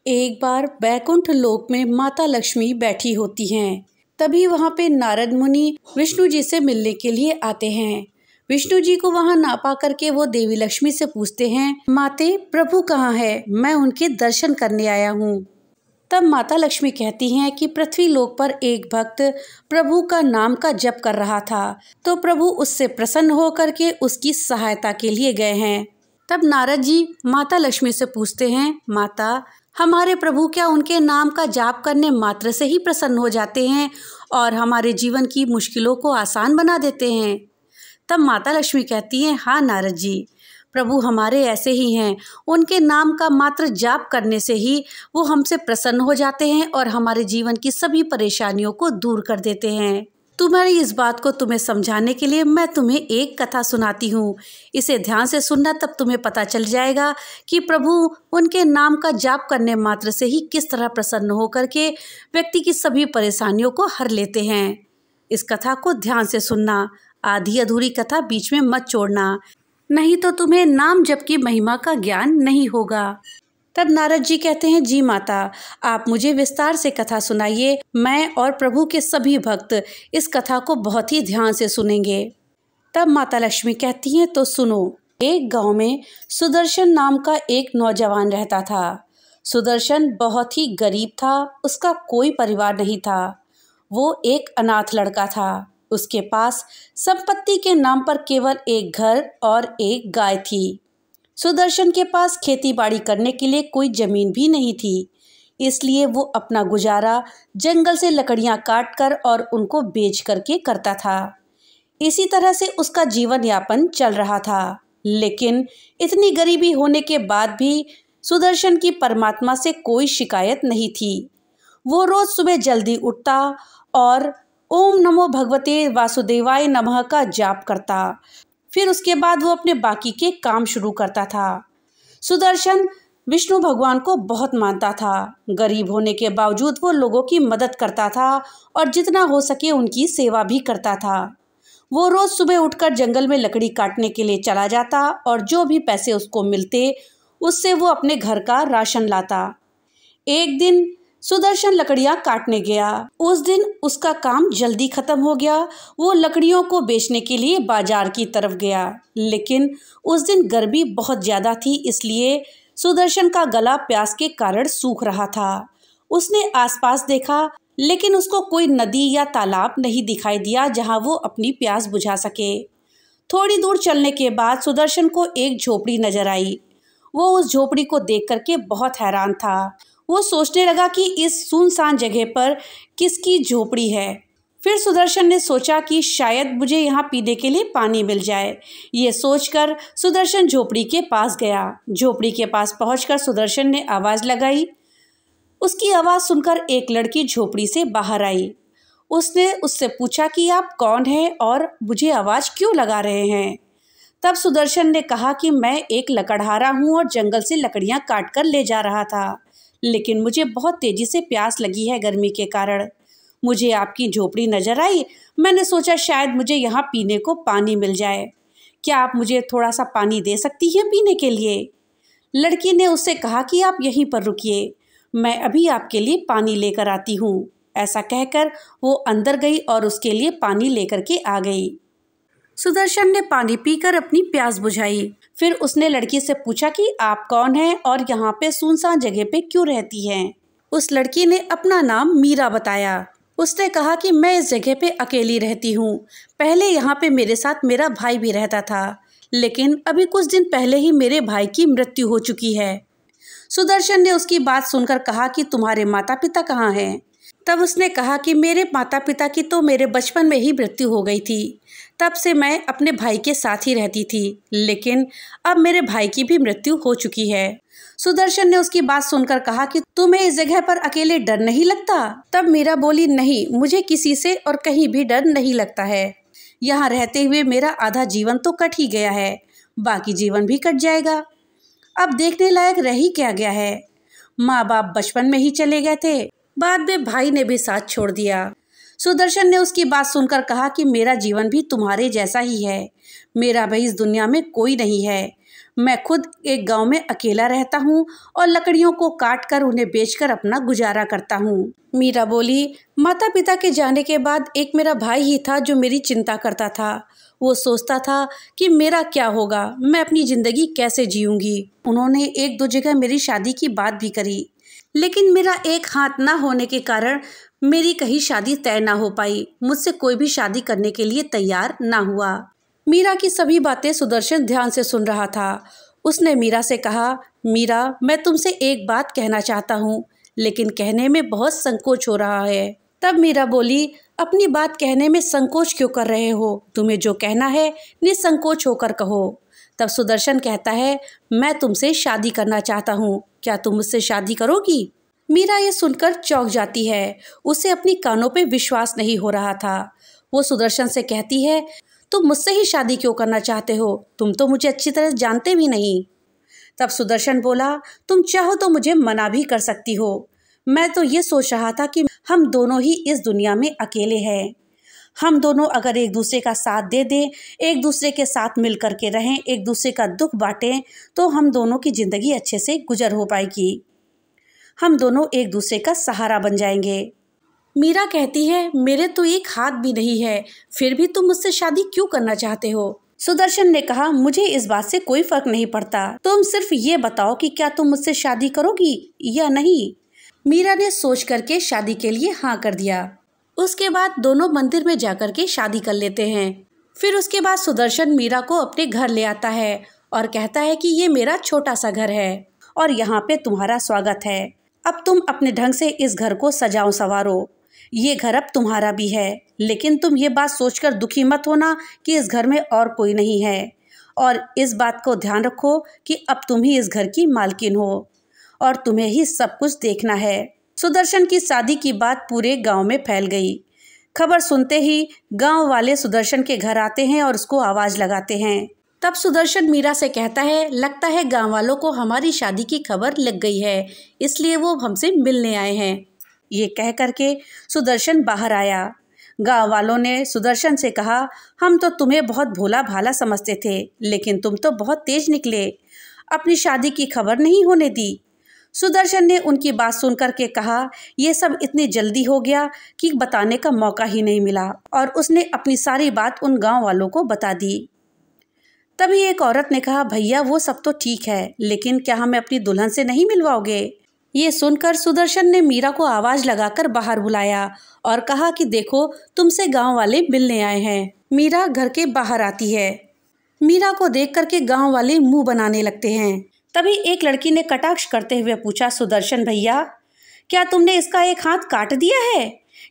एक बार बैकुंठ लोक में माता लक्ष्मी बैठी होती हैं। तभी वहाँ पे नारद मुनि विष्णु जी से मिलने के लिए आते हैं। विष्णु जी को वहाँ ना पा करके वो देवी लक्ष्मी से पूछते हैं, माते प्रभु कहाँ है, मैं उनके दर्शन करने आया हूँ। तब माता लक्ष्मी कहती हैं कि पृथ्वी लोक पर एक भक्त प्रभु का नाम का जप कर रहा था, तो प्रभु उससे प्रसन्न होकर के उसकी सहायता के लिए गए हैं। तब नारद जी माता लक्ष्मी से पूछते हैं, माता हमारे प्रभु क्या उनके नाम का जाप करने मात्र से ही प्रसन्न हो जाते हैं और हमारे जीवन की मुश्किलों को आसान बना देते हैं? तब माता लक्ष्मी कहती हैं, हाँ नारद जी, प्रभु हमारे ऐसे ही हैं। उनके नाम का मात्र जाप करने से ही वो हमसे प्रसन्न हो जाते हैं और हमारे जीवन की सभी परेशानियों को दूर कर देते हैं। तुम्हारी इस बात को तुम्हें समझाने के लिए मैं तुम्हें एक कथा सुनाती हूँ। इसे ध्यान से सुनना, तब तुम्हें पता चल जाएगा कि प्रभु उनके नाम का जाप करने मात्र से ही किस तरह प्रसन्न होकर के व्यक्ति की सभी परेशानियों को हर लेते हैं। इस कथा को ध्यान से सुनना, आधी अधूरी कथा बीच में मत छोड़ना, नहीं तो तुम्हें नाम जप की महिमा का ज्ञान नहीं होगा। तब नारद जी कहते हैं, जी माता, आप मुझे विस्तार से कथा सुनाइए। मैं और प्रभु के सभी भक्त इस कथा को बहुत ही ध्यान से सुनेंगे। तब माता लक्ष्मी कहती हैं, तो सुनो। एक गांव में सुदर्शन नाम का एक नौजवान रहता था। सुदर्शन बहुत ही गरीब था, उसका कोई परिवार नहीं था। वो एक अनाथ लड़का था। उसके पास संपत्ति के नाम पर केवल एक घर और एक गाय थी। सुदर्शन के पास खेती बाड़ी करने के लिए कोई जमीन भी नहीं थी, इसलिए वो अपना गुजारा जंगल से लकड़ियां काट कर और उनको बेच करके करता था। इसी तरह से उसका जीवन यापन चल रहा था। लेकिन इतनी गरीबी होने के बाद भी सुदर्शन की परमात्मा से कोई शिकायत नहीं थी। वो रोज सुबह जल्दी उठता और ओम नमो भगवते वासुदेवाय नमः का जाप करता। फिर उसके बाद वो अपने बाकी के काम शुरू करता था। सुदर्शन विष्णु भगवान को बहुत मानता था। गरीब होने के बावजूद वो लोगों की मदद करता था और जितना हो सके उनकी सेवा भी करता था। वो रोज सुबह उठकर जंगल में लकड़ी काटने के लिए चला जाता और जो भी पैसे उसको मिलते उससे वो अपने घर का राशन लाता। एक दिन सुदर्शन लकड़ियां काटने गया। उस दिन उसका काम जल्दी खत्म हो गया। वो लकड़ियों को बेचने के लिए बाजार की तरफ गया, लेकिन उस दिन गर्मी बहुत ज़्यादा थी, इसलिए सुदर्शन का गला प्यास के कारण सूख रहा था। उसने आसपास देखा, लेकिन उसको कोई नदी या तालाब नहीं दिखाई दिया जहां वो अपनी प्यास बुझा सके। थोड़ी दूर चलने के बाद सुदर्शन को एक झोपड़ी नजर आई। वो उस झोपड़ी को देख करके बहुत हैरान था। वो सोचने लगा कि इस सुनसान जगह पर किसकी झोपड़ी है। फिर सुदर्शन ने सोचा कि शायद मुझे यहाँ पीने के लिए पानी मिल जाए। ये सोचकर सुदर्शन झोपड़ी के पास गया। झोपड़ी के पास पहुंचकर सुदर्शन ने आवाज़ लगाई। उसकी आवाज़ सुनकर एक लड़की झोपड़ी से बाहर आई। उसने उससे पूछा कि आप कौन हैं और मुझे आवाज़ क्यों लगा रहे हैं। तब सुदर्शन ने कहा कि मैं एक लकड़हारा हूँ और जंगल से लकड़ियाँ काट कर ले जा रहा था, लेकिन मुझे बहुत तेज़ी से प्यास लगी है गर्मी के कारण। मुझे आपकी झोपड़ी नज़र आई। मैंने सोचा शायद मुझे यहाँ पीने को पानी मिल जाए। क्या आप मुझे थोड़ा सा पानी दे सकती हैं पीने के लिए? लड़की ने उससे कहा कि आप यहीं पर रुकिए, मैं अभी आपके लिए पानी लेकर आती हूँ। ऐसा कहकर वो अंदर गई और उसके लिए पानी लेकर के आ गई। सुदर्शन ने पानी पीकर अपनी प्यास बुझाई। फिर उसने लड़की से पूछा कि आप कौन हैं और यहाँ पे सुनसान जगह पे क्यों रहती हैं? उस लड़की ने अपना नाम मीरा बताया। उसने कहा कि मैं इस जगह पे अकेली रहती हूँ। पहले यहाँ पे मेरे साथ मेरा भाई भी रहता था, लेकिन अभी कुछ दिन पहले ही मेरे भाई की मृत्यु हो चुकी है। सुदर्शन ने उसकी बात सुनकर कहा कि तुम्हारे माता पिता कहाँ हैं? तब उसने कहा कि मेरे माता पिता की तो मेरे बचपन में ही मृत्यु हो गई थी। तब से मैं अपने भाई के साथ ही रहती थी, लेकिन अब मेरे भाई की भी मृत्यु हो चुकी है। सुदर्शन ने उसकी बात सुनकर कहा कि तुम्हें इस जगह पर अकेले डर नहीं लगता? तब मीरा बोली, नहीं, मुझे किसी से और कहीं भी डर नहीं लगता है। यहाँ रहते हुए मेरा आधा जीवन तो कट ही गया है, बाकी जीवन भी कट जाएगा। अब देखने लायक रह ही क्या गया है? माँ बाप बचपन में ही चले गए थे, बाद में भाई ने भी साथ छोड़ दिया। सुदर्शन ने उसकी बात सुनकर कहा कि मेरा जीवन भी तुम्हारे जैसा ही है। मेरा भाई इस दुनिया में कोई नहीं है। मैं खुद एक गांव में अकेला रहता हूँ और लकड़ियों को काट कर उन्हें बेचकर अपना गुजारा करता हूँ। मीरा बोली, माता पिता के जाने के बाद एक मेरा भाई ही था जो मेरी चिंता करता था। वो सोचता था कि मेरा क्या होगा, मैं अपनी ज़िंदगी कैसे जीऊँगी। उन्होंने एक दो जगह मेरी शादी की बात भी करी, लेकिन मेरा एक हाथ ना होने के कारण मेरी कहीं शादी तय ना हो पाई। मुझसे कोई भी शादी करने के लिए तैयार ना हुआ। मीरा की सभी बातें सुदर्शन ध्यान से सुन रहा था। उसने मीरा से कहा, मीरा, मैं तुमसे एक बात कहना चाहता हूँ, लेकिन कहने में बहुत संकोच हो रहा है। तब मीरा बोली, अपनी बात कहने में संकोच क्यों कर रहे हो? तुम्हें जो कहना है निसंकोच होकर कहो। तब सुदर्शन कहता है, मैं तुमसे शादी करना चाहता हूँ, क्या तुम मुझसे शादी करोगी? मीरा ये सुनकर चौंक जाती है। उसे अपनी कानों पे विश्वास नहीं हो रहा था। वो सुदर्शन से कहती है, तुम मुझसे ही शादी क्यों करना चाहते हो? तुम तो मुझे अच्छी तरह जानते भी नहीं। तब सुदर्शन बोला, तुम चाहो तो मुझे मना भी कर सकती हो। मैं तो ये सोच रहा था कि हम दोनों ही इस दुनिया में अकेले हैं। हम दोनों अगर एक दूसरे का साथ दे दें, एक दूसरे के साथ मिल कर के रहें, एक दूसरे का दुख बांटें, तो हम दोनों की ज़िंदगी अच्छे से गुजर हो पाएगी। हम दोनों एक दूसरे का सहारा बन जाएंगे। मीरा कहती है, मेरे तो एक हाथ भी नहीं है, फिर भी तुम मुझसे शादी क्यों करना चाहते हो? सुदर्शन ने कहा, मुझे इस बात से कोई फर्क नहीं पड़ता। तुम सिर्फ ये बताओ कि क्या तुम मुझसे शादी करोगी या नहीं? मीरा ने सोच करके शादी के लिए हाँ कर दिया। उसके बाद दोनों मंदिर में जाकर के शादी कर लेते हैं। फिर उसके बाद सुदर्शन मीरा को अपने घर ले आता है और कहता है कि ये मेरा छोटा सा घर है और यहाँ पे तुम्हारा स्वागत है। अब तुम अपने ढंग से इस घर को सजाओ संवारो। ये घर अब तुम्हारा भी है, लेकिन तुम ये बात सोचकर दुखी मत होना कि इस घर में और कोई नहीं है, और इस बात को ध्यान रखो कि अब तुम ही इस घर की मालकिन हो और तुम्हें ही सब कुछ देखना है। सुदर्शन की शादी की बात पूरे गांव में फैल गई। खबर सुनते ही गांव वाले सुदर्शन के घर आते हैं और उसको आवाज़ लगाते हैं। तब सुदर्शन मीरा से कहता है, लगता है गांव वालों को हमारी शादी की खबर लग गई है, इसलिए वो हमसे मिलने आए हैं। ये कह करके सुदर्शन बाहर आया। गांव वालों ने सुदर्शन से कहा, हम तो तुम्हें बहुत भोला भाला समझते थे, लेकिन तुम तो बहुत तेज निकले, अपनी शादी की खबर नहीं होने दी। सुदर्शन ने उनकी बात सुनकर के कहा, यह सब इतनी जल्दी हो गया कि बताने का मौका ही नहीं मिला, और उसने अपनी सारी बात उन गांव वालों को बता दी। तभी एक औरत ने कहा, भैया वो सब तो ठीक है, लेकिन क्या हमें अपनी दुल्हन से नहीं मिलवाओगे? ये सुनकर सुदर्शन ने मीरा को आवाज़ लगाकर बाहर बुलाया और कहा कि देखो, तुमसे गांव वाले मिलने आए हैं। मीरा घर के बाहर आती है। मीरा को देख करके गांव वाले मुंह बनाने लगते हैं। तभी एक लड़की ने कटाक्ष करते हुए पूछा, सुदर्शन भैया, क्या तुमने इसका एक हाथ काट दिया है?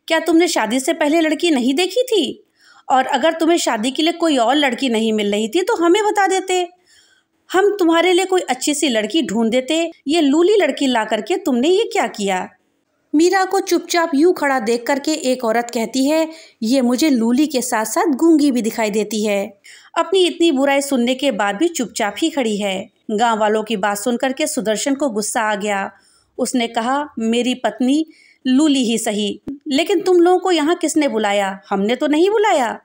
क्या तुमने शादी से पहले लड़की नहीं देखी थी? और अगर तुम्हें शादी के लिए कोई और लड़की नहीं मिल रही थी तो हमें बता देते, हम तुम्हारे लिए कोई अच्छी सी लड़की ढूंढ देते। ये लूली लड़की ला करके तुमने ये क्या किया? मीरा को चुपचाप यूं खड़ा देख करके एक औरत कहती है, ये मुझे लूली के साथ साथ गूंगी भी दिखाई देती है। अपनी इतनी बुराई सुनने के बाद भी चुपचाप ही खड़ी है। गांव वालों की बात सुन करके सुदर्शन को गुस्सा आ गया। उसने कहा, मेरी पत्नी लूली ही सही, लेकिन तुम लोगों को यहाँ किसने बुलाया? हमने तो नहीं बुलाया।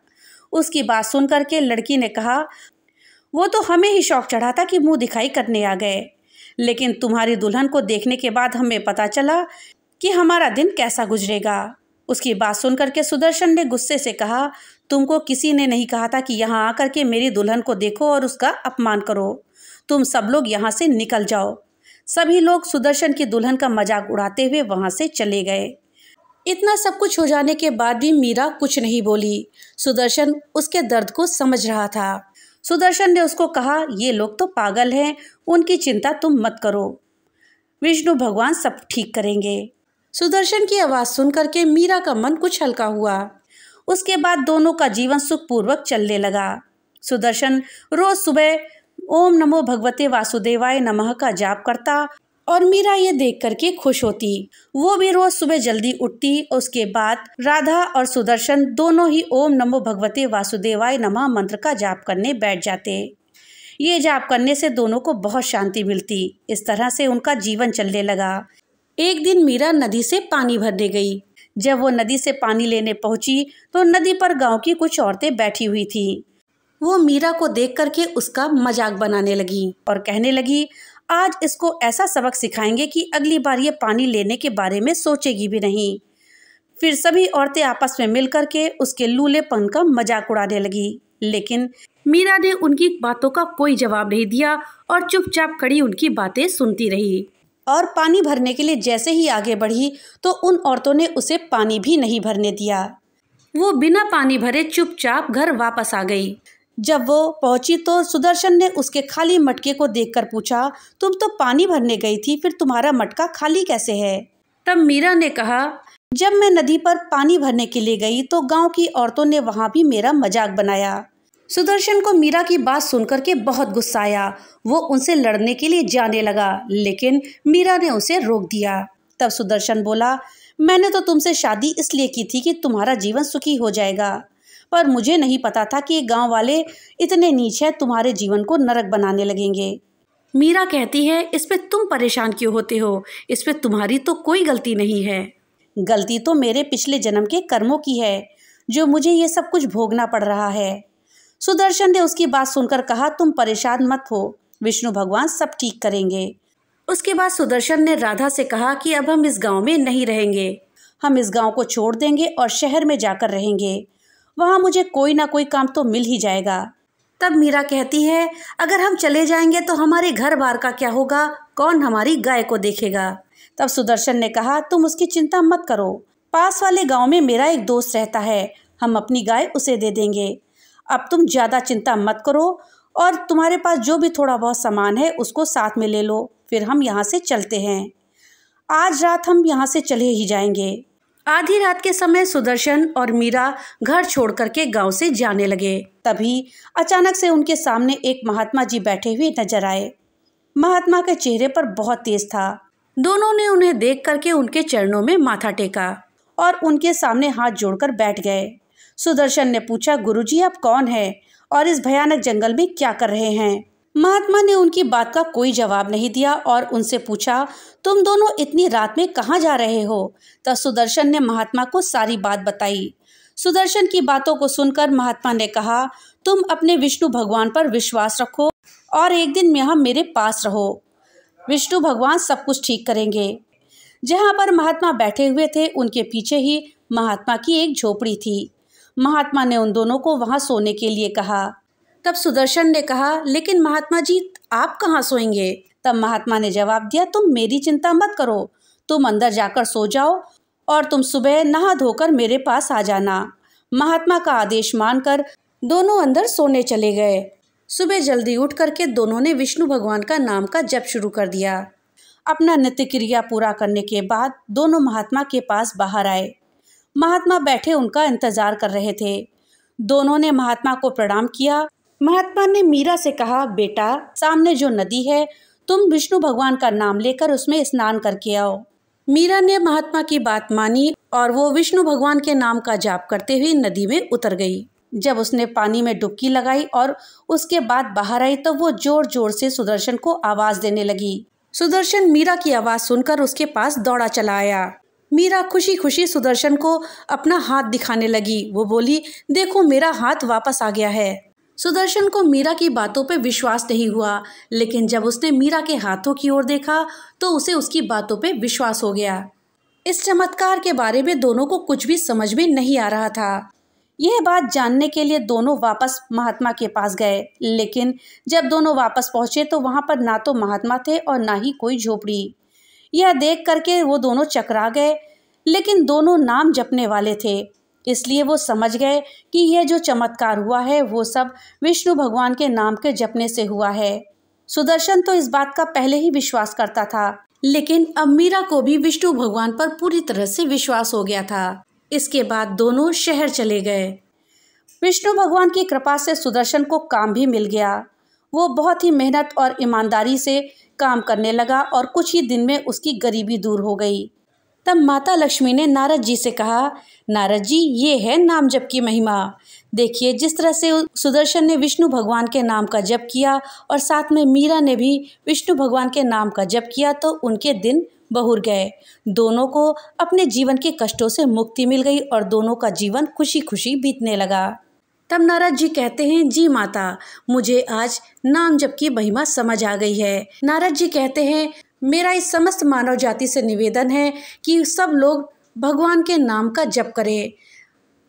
उसकी बात सुन करके लड़की ने कहा, वो तो हमें ही शौक चढ़ा था कि मुंह दिखाई करने आ गए, लेकिन तुम्हारी दुल्हन को देखने के बाद हमें पता चला कि हमारा दिन कैसा गुजरेगा। उसकी बात सुन करके सुदर्शन ने गुस्से से कहा, तुमको किसी ने नहीं कहा था कि यहाँ आकर के मेरी दुल्हन को देखो और उसका अपमान करो। तुम सब लोग यहाँ से निकल जाओ। सभी लोग सुदर्शन की दुल्हन का मजाक उड़ाते हुए वहाँ से चले गए। इतना सब कुछ हो जाने के बाद भी मीरा कुछ नहीं बोली। सुदर्शन उसके दर्द को समझ रहा था। सुदर्शन ने उसको कहा, ये लोग तो पागल हैं, उनकी चिंता तुम मत करो, विष्णु भगवान सब ठीक करेंगे। सुदर्शन की आवाज़ सुन करके मीरा का मन कुछ हल्का हुआ। उसके बाद दोनों का जीवन सुखपूर्वक चलने लगा। सुदर्शन रोज सुबह ओम नमो भगवते वासुदेवाय नमः का जाप करता और मीरा ये देख करके खुश होती। वो भी रोज सुबह जल्दी उठती। उसके बाद राधा और सुदर्शन दोनों ही ओम नमो भगवते वासुदेवाय नमः मंत्र का जाप करने बैठ जाते। ये जाप करने से दोनों को बहुत शांति मिलती। इस तरह से उनका जीवन चलने लगा। एक दिन मीरा नदी से पानी भरने गई। जब वो नदी से पानी लेने पहुंची तो नदी पर गांव की कुछ औरतें बैठी हुई थीं। वो मीरा को देख करके उसका मजाक बनाने लगी और कहने लगी, आज इसको ऐसा सबक सिखाएंगे कि अगली बार ये पानी लेने के बारे में सोचेगी भी नहीं। फिर सभी औरतें आपस में मिल करके उसके लूलेपन का मजाक उड़ाने लगी, लेकिन मीरा ने उनकी बातों का कोई जवाब नहीं दिया और चुपचाप खड़ी उनकी बातें सुनती रही। और पानी भरने के लिए जैसे ही आगे बढ़ी तो उन औरतों ने उसे पानी भी नहीं भरने दिया। वो बिना पानी भरे चुपचाप घर वापस आ गई। जब वो पहुंची तो सुदर्शन ने उसके खाली मटके को देखकर पूछा, तुम तो पानी भरने गई थी, फिर तुम्हारा मटका खाली कैसे है? तब मीरा ने कहा, जब मैं नदी पर पानी भरने के लिए गई तो गांव की औरतों ने वहां भी मेरा मजाक बनाया। सुदर्शन को मीरा की बात सुनकर के बहुत गुस्सा आया। वो उनसे लड़ने के लिए जाने लगा, लेकिन मीरा ने उसे रोक दिया। तब सुदर्शन बोला, मैंने तो तुमसे शादी इसलिए की थी कि तुम्हारा जीवन सुखी हो जाएगा, पर मुझे नहीं पता था कि गांव वाले इतने नीच हैं, तुम्हारे जीवन को नरक बनाने लगेंगे। मीरा कहती है, इस पे तुम परेशान क्यों होते हो? इस पे तुम्हारी तो कोई गलती नहीं है। गलती तो मेरे पिछले जन्म के कर्मों की है, जो मुझे ये सब कुछ भोगना पड़ रहा है। सुदर्शन ने उसकी बात सुनकर कहा, तुम परेशान मत हो, विष्णु भगवान सब ठीक करेंगे। उसके बाद सुदर्शन ने राधा से कहा कि अब हम इस गांव में नहीं रहेंगे, हम इस गांव को छोड़ देंगे और शहर में जाकर रहेंगे। वहां मुझे कोई ना कोई काम तो मिल ही जाएगा। तब मीरा कहती है, अगर हम चले जाएंगे तो हमारे घर बार का क्या होगा? कौन हमारी गाय को देखेगा? तब सुदर्शन ने कहा, तुम उसकी चिंता मत करो, पास वाले गांव में मेरा एक दोस्त रहता है, हम अपनी गाय उसे दे देंगे। अब तुम ज़्यादा चिंता मत करो और तुम्हारे पास जो भी थोड़ा बहुत सामान है उसको साथ में ले लो, फिर हम यहाँ से चलते हैं। आज रात हम यहाँ से चले ही जाएंगे। आधी रात के समय सुदर्शन और मीरा घर छोड़ करके गांव से जाने लगे। तभी अचानक से उनके सामने एक महात्मा जी बैठे हुए नजर आए। महात्मा के चेहरे पर बहुत तेज था। दोनों ने उन्हें देख करके उनके चरणों में माथा टेका और उनके सामने हाथ जोड़कर बैठ गए। सुदर्शन ने पूछा, गुरुजी आप कौन हैं और इस भयानक जंगल में क्या कर रहे हैं? महात्मा ने उनकी बात का कोई जवाब नहीं दिया और उनसे पूछा, तुम दोनों इतनी रात में कहाँ जा रहे हो? तब सुदर्शन ने महात्मा को सारी बात बताई। सुदर्शन की बातों को सुनकर महात्मा ने कहा, तुम अपने विष्णु भगवान पर विश्वास रखो और एक दिन यहाँ मेरे पास रहो, विष्णु भगवान सब कुछ ठीक करेंगे। जहाँ पर महात्मा बैठे हुए थे उनके पीछे ही महात्मा की एक झोपड़ी थी। महात्मा ने उन दोनों को वहां सोने के लिए कहा। तब सुदर्शन ने कहा, लेकिन महात्मा जी आप कहाँ सोएंगे? तब महात्मा ने जवाब दिया, तुम मेरी चिंता मत करो, तुम अंदर जाकर सो जाओ और तुम सुबह नहा धोकर मेरे पास आ जाना। महात्मा का आदेश मानकर दोनों अंदर सोने चले गए। सुबह जल्दी उठ करके दोनों ने विष्णु भगवान का नाम का जप शुरू कर दिया। अपना नित्य क्रिया पूरा करने के बाद दोनों महात्मा के पास बाहर आए। महात्मा बैठे उनका इंतजार कर रहे थे। दोनों ने महात्मा को प्रणाम किया। महात्मा ने मीरा से कहा, बेटा सामने जो नदी है तुम विष्णु भगवान का नाम लेकर उसमें स्नान करके आओ। मीरा ने महात्मा की बात मानी और वो विष्णु भगवान के नाम का जाप करते हुए नदी में उतर गई। जब उसने पानी में डुबकी लगाई और उसके बाद बाहर आई तो वो जोर जोर से सुदर्शन को आवाज देने लगी। सुदर्शन मीरा की आवाज सुनकर उसके पास दौड़ा चला आया। मीरा खुशी खुशी सुदर्शन को अपना हाथ दिखाने लगी। वो बोली, देखो मेरा हाथ वापस आ गया है। सुदर्शन को मीरा की बातों पे विश्वास नहीं हुआ, लेकिन जब उसने मीरा के हाथों की ओर देखा तो उसे उसकी बातों पे विश्वास हो गया। इस चमत्कार के बारे में दोनों को कुछ भी समझ में नहीं आ रहा था। यह बात जानने के लिए दोनों वापस महात्मा के पास गए, लेकिन जब दोनों वापस पहुंचे तो वहां पर ना तो महात्मा थे और ना ही कोई झोपड़ी। यह देख करके वो दोनों चकरा गए, लेकिन दोनों नाम जपने वाले थे, इसलिए वो समझ गए कि यह जो चमत्कार हुआ है वो सब विष्णु भगवान के नाम के जपने से हुआ है। सुदर्शन तो इस बात का पहले ही विश्वास करता था, लेकिन अब मीरा को भी विष्णु भगवान पर पूरी तरह से विश्वास हो गया था। इसके बाद दोनों शहर चले गए। विष्णु भगवान की कृपा से सुदर्शन को काम भी मिल गया। वो बहुत ही मेहनत और ईमानदारी से काम करने लगा और कुछ ही दिन में उसकी गरीबी दूर हो गई। तब माता लक्ष्मी ने नारद जी से कहा, नारद जी ये है नाम जप की महिमा। देखिए जिस तरह से सुदर्शन ने विष्णु भगवान के नाम का जप किया और साथ में मीरा ने भी विष्णु भगवान के नाम का जप किया तो उनके दिन बहुर गए। दोनों को अपने जीवन के कष्टों से मुक्ति मिल गई और दोनों का जीवन खुशी खुशी बीतने लगा। तब नारद जी कहते हैं, जी माता, मुझे आज नाम जप की महिमा समझ आ गई है। नारद जी कहते हैं, मेरा इस समस्त मानव जाति से निवेदन है कि सब लोग भगवान के नाम का जप करें।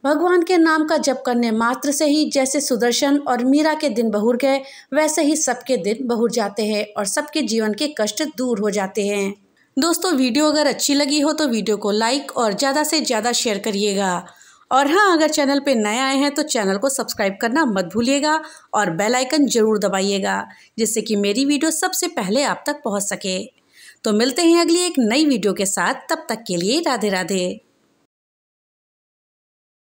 भगवान के नाम का जप करने मात्र से ही जैसे सुदर्शन और मीरा के दिन बहुर गए, वैसे ही सबके दिन बहुर जाते हैं और सबके जीवन के कष्ट दूर हो जाते हैं। दोस्तों, वीडियो अगर अच्छी लगी हो तो वीडियो को लाइक और ज़्यादा से ज़्यादा शेयर करिएगा। और हाँ, अगर चैनल पे नए आए हैं तो चैनल को सब्सक्राइब करना मत भूलिएगा और बेल आइकन ज़रूर दबाइएगा, जिससे कि मेरी वीडियो सबसे पहले आप तक पहुँच सके। तो मिलते हैं अगली एक नई वीडियो के साथ, तब तक के लिए राधे राधे।